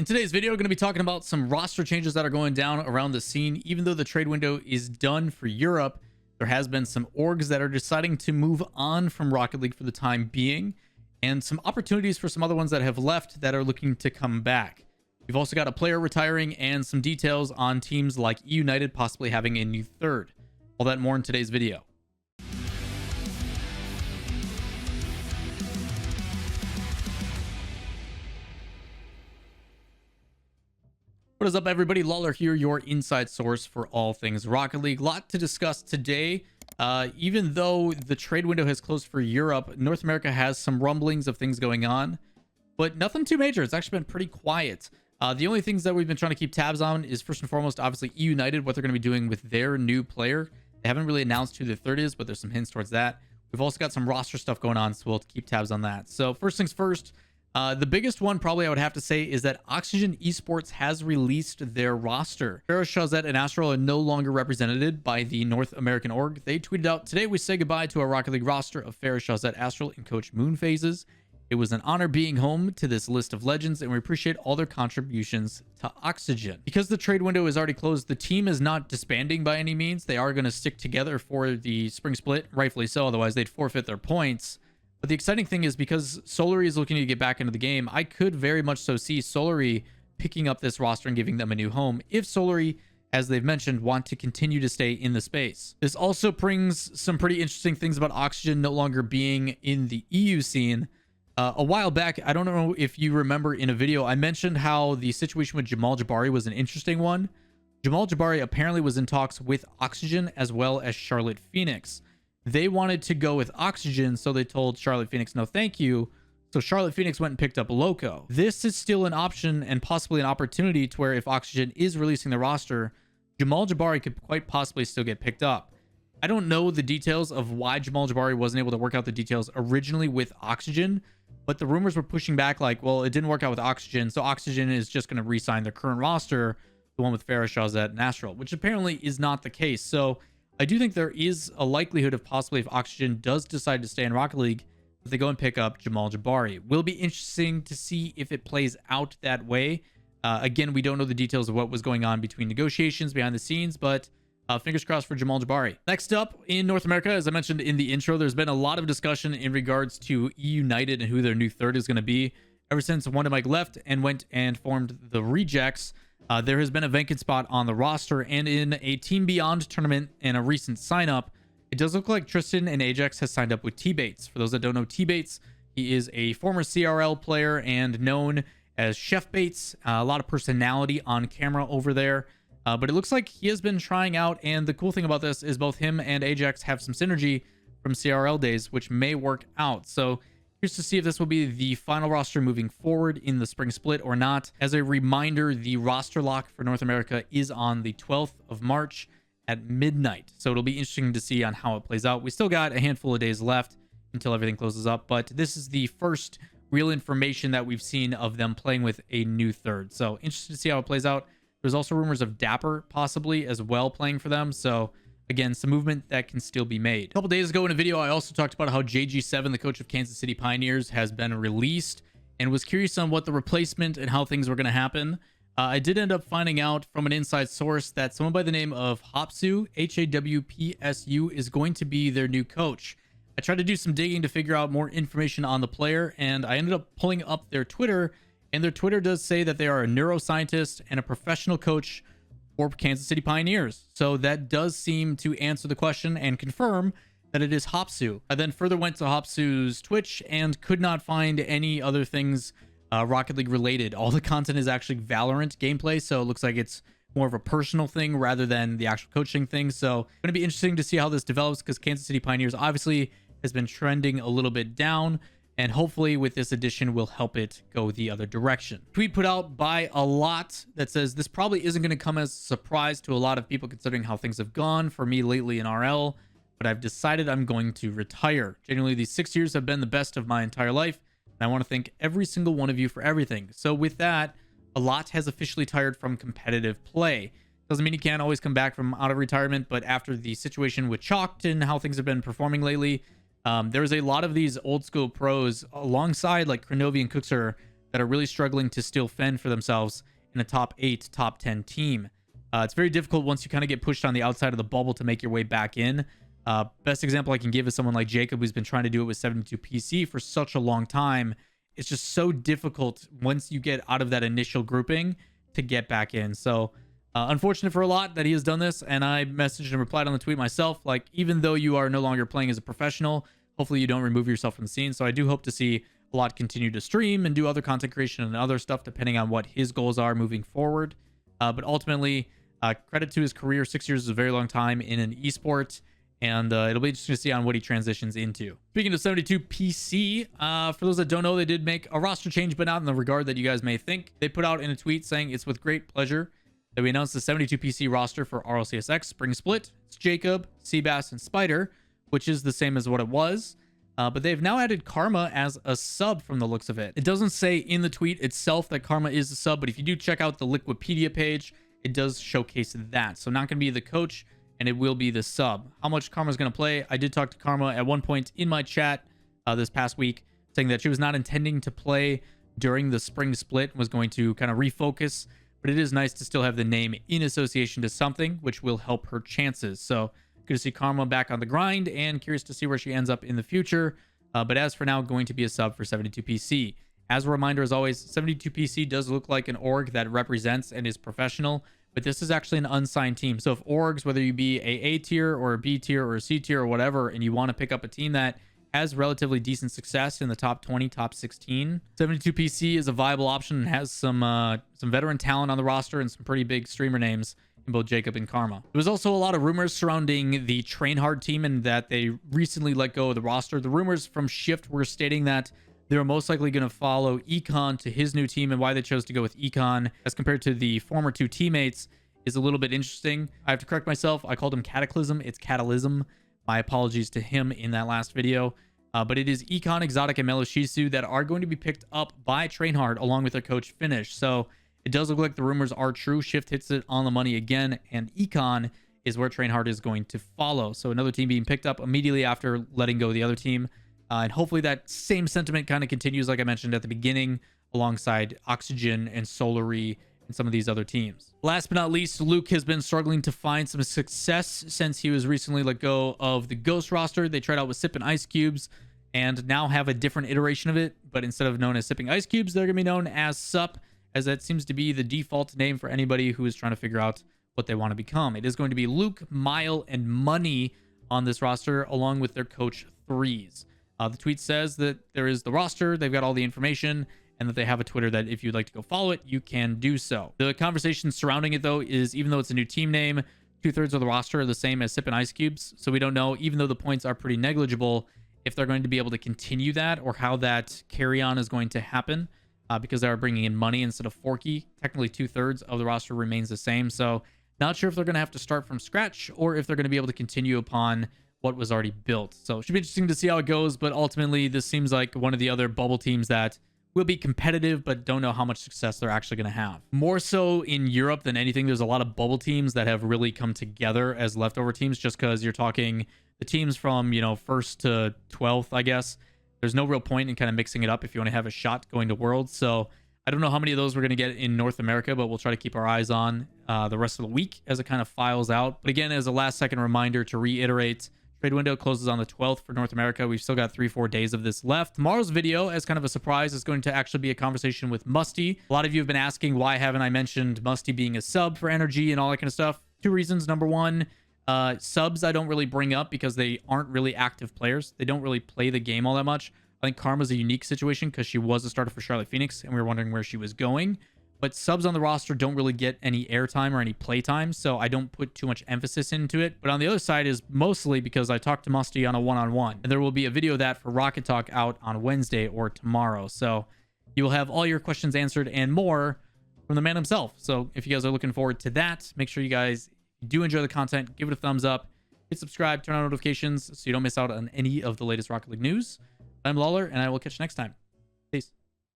In today's video, we're going to be talking about some roster changes that are going down around the scene. Even though the trade window is done for Europe, there has been some orgs that are deciding to move on from Rocket League for the time being, and some opportunities for some other ones that have left that are looking to come back. We've also got a player retiring and some details on teams like eUnited possibly having a new third. All that and more in today's video. What is up, everybody? Lawler here, your inside source for all things Rocket League. A lot to discuss today. Even though the trade window has closed for Europe, North America has some rumblings of things going on, but nothing too major. It's actually been pretty quiet. The only things that we've been trying to keep tabs on is, first and foremost, obviously eUnited, what they're going to be doing with their new player. They haven't really announced who the third is, but there's some hints towards that. We've also got some roster stuff going on, so we'll keep tabs on that. So first things first, the biggest one probably I would have to say is that Oxygen Esports has released their roster. al0t and Astral are no longer represented by the North American org. They tweeted out, "Today we say goodbye to our Rocket League roster of al0t, Astral, and Coach Moonphases. It was an honor being home to this list of legends, and we appreciate all their contributions to Oxygen." Because the trade window is already closed, the team is not disbanding by any means. They are going to stick together for the spring split, rightfully so, otherwise they'd forfeit their points. But the exciting thing is, because Solary is looking to get back into the game, I could very much so see Solary picking up this roster and giving them a new home if Solary, as they've mentioned, want to continue to stay in the space. This also brings some pretty interesting things about Oxygen no longer being in the EU scene. A while back, I don't know if you remember, in a video, I mentioned how the situation with Jamal Jabari was an interesting one. Jamal Jabari apparently was in talks with Oxygen as well as Charlotte Phoenix. They wanted to go with Oxygen, so they told Charlotte Phoenix no thank you. So Charlotte Phoenix went and picked up Loco. This is still an option and possibly an opportunity to where if Oxygen is releasing the roster, Jamal Jabari could quite possibly still get picked up. I don't know the details of why Jamal Jabari wasn't able to work out the details originally with Oxygen, but the rumors were pushing back like, well, it didn't work out with Oxygen, so Oxygen is just going to re-sign their current roster, the one with al0t and Astral, which apparently is not the case. So I do think there is a likelihood of possibly, if Oxygen does decide to stay in Rocket League, that they go and pick up Jamal Jabari. Will be interesting to see if it plays out that way. Again, we don't know the details of what was going on between negotiations behind the scenes, but fingers crossed for Jamal Jabari. Next up in North America, as I mentioned in the intro, there's been a lot of discussion in regards to eUnited and who their new third is going to be. Ever since Wonder Mike left and went and formed the Rejects, there has been a vacant spot on the roster, and in a Team Beyond tournament and a recent sign-up, it does look like Tristan and Ajax has signed up with T-Bates. For those that don't know T-Bates, he is a former CRL player and known as Chef Bates. A lot of personality on camera over there. But it looks like he has been trying out, and the cool thing about this is both him and Ajax have some synergy from CRL days, which may work out. So here's to see if this will be the final roster moving forward in the spring split or not. As a reminder, the roster lock for North America is on the 12th of March at midnight. So it'll be interesting to see on how it plays out. We still got a handful of days left until everything closes up, but this is the first real information that we've seen of them playing with a new third. So interested to see how it plays out. There's also rumors of Dapper possibly as well playing for them. So again, some movement that can still be made. A couple days ago in a video, I also talked about how JG7, the coach of Kansas City Pioneers, has been released and was curious on what the replacement and how things were going to happen. I did end up finding out from an inside source that someone by the name of Hapsu, Hawpsu, is going to be their new coach. I tried to do some digging to figure out more information on the player, and I ended up pulling up their Twitter, and their Twitter does say that they are a neuroscientist and a professional coach for Kansas City Pioneers. So that does seem to answer the question and confirm that it is Hapsu. I then further went to Hapsu's Twitch and could not find any other things Rocket League related. All the content is actually Valorant gameplay, so it looks like it's more of a personal thing rather than the actual coaching thing. So it's going to be interesting to see how this develops, because Kansas City Pioneers obviously has been trending a little bit down, and hopefully with this addition will help it go the other direction. Tweet put out by al0t that says, "This probably isn't going to come as a surprise to a lot of people considering how things have gone for me lately in RL, but I've decided I'm going to retire. Genuinely, these 6 years have been the best of my entire life, and I want to thank every single one of you for everything." So with that, al0t has officially retired from competitive play. Doesn't mean he can't always come back from out of retirement, but after the situation with Chalked and how things have been performing lately, there's a lot of these old school pros alongside like Krenovi and Cookser that are really struggling to still fend for themselves in a top 8, top 10 team. It's very difficult once you kind of get pushed on the outside of the bubble to make your way back in. Best example I can give is someone like Jacob, who's been trying to do it with 72 PC for such a long time. It's just so difficult once you get out of that initial grouping to get back in. So unfortunate for al0t that he has done this, and I messaged and replied on the tweet myself, like, even though you are no longer playing as a professional, hopefully you don't remove yourself from the scene. So I do hope to see al0t continue to stream and do other content creation and other stuff depending on what his goals are moving forward. But ultimately, credit to his career. 6 years is a very long time in an esport, and it'll be interesting to see on what he transitions into. Speaking of 72 PC, for those that don't know, they did make a roster change, but not in the regard that you guys may think. They put out in a tweet saying, "It's with great pleasure that we announced the 72 PC roster for RLCSX Spring Split. It's Jacob, Seabass, and Spider," which is the same as what it was. But they've now added Karma as a sub from the looks of it. It doesn't say in the tweet itself that Karma is a sub, but if you do check out the Liquipedia page, it does showcase that. So not going to be the coach, and it will be the sub. How much Karma's going to play? I did talk to Karma at one point in my chat this past week, saying that she was not intending to play during the spring split, was going to kind of refocus, but it is nice to still have the name in association to something, which will help her chances. So good to see Karma back on the grind, and curious to see where she ends up in the future. But as for now, going to be a sub for 72 PC. As a reminder, as always, 72 PC does look like an org that represents and is professional, but this is actually an unsigned team. So if orgs, whether you be a tier or a B tier or a C tier or whatever, and you want to pick up a team that has relatively decent success in the top 20, top 16, 72 PC is a viable option and has some veteran talent on the roster and some pretty big streamer names in both Jacob and Karma. There was also a lot of rumors surrounding the Trainhard team and that they recently let go of the roster. The rumors from Shift were stating that they're most likely going to follow Econ to his new team, and why they chose to go with Econ as compared to the former two teammates is a little bit interesting. I have to correct myself. I called him Cataclysm. It's Catalysm. My apologies to him in that last video. But it is Econ, Exotic, and Meloshisu that are going to be picked up by Trainhard along with their coach Finish. So it does look like the rumors are true. Shift hits it on the money again, and Econ is where Trainhard is going to follow. So another team being picked up immediately after letting go of the other team. And hopefully that same sentiment kind of continues, like I mentioned at the beginning, alongside Oxygen and Solary and some of these other teams. Last but not least, Luke has been struggling to find some success since he was recently let go of the Ghost roster. They tried out with Sippin Ice Cubes and now have a different iteration of it, but instead of known as Sipping Ice Cubes, they're going to be known as Sup, as that seems to be the default name for anybody who is trying to figure out what they want to become. It is going to be Luke, Mile, and Money on this roster, along with their coach Threes. The tweet says that there is the roster, they've got all the information, and that they have a Twitter that if you'd like to go follow it, you can do so. The conversation surrounding it, though, is even though it's a new team name, 2/3 of the roster are the same as Sippin Ice Cubes, so we don't know, even though the points are pretty negligible, if they're going to be able to continue that or how that carry-on is going to happen, because they are bringing in Money instead of Forky. Technically, 2/3 of the roster remains the same, so not sure if they're going to have to start from scratch or if they're going to be able to continue upon what was already built. So it should be interesting to see how it goes, but ultimately this seems like one of the other bubble teams that will be competitive, but don't know how much success they're actually going to have. More so in Europe than anything, there's a lot of bubble teams that have really come together as leftover teams, just because you're talking the teams from, 1st to 12th, I guess. There's no real point in kind of mixing it up if you want to have a shot going to Worlds. So I don't know how many of those we're going to get in North America, but we'll try to keep our eyes on the rest of the week as it kind of files out. But again, as a last second reminder to reiterate, trade window closes on the 12th for North America. We've still got 3-4 days of this left. Tomorrow's video, as kind of a surprise, is going to actually be a conversation with Musty. A lot of you have been asking, why haven't I mentioned Musty being a sub for Energy and all that kind of stuff? 2 reasons. Number one, subs I don't really bring up because they aren't really active players. They don't really play the game all that much. I think Karma's a unique situation because she was a starter for Charlotte Phoenix, and we were wondering where she was going. But subs on the roster don't really get any airtime or any playtime, so I don't put too much emphasis into it. But on the other side is mostly because I talked to Musty on a one-on-one. And there will be a video of that for Rocket Talk out on Wednesday or tomorrow. So you will have all your questions answered and more from the man himself. So if you guys are looking forward to that, make sure you guys do enjoy the content. Give it a thumbs up. Hit subscribe, turn on notifications so you don't miss out on any of the latest Rocket League news. I'm Lawler, and I will catch you next time. Peace.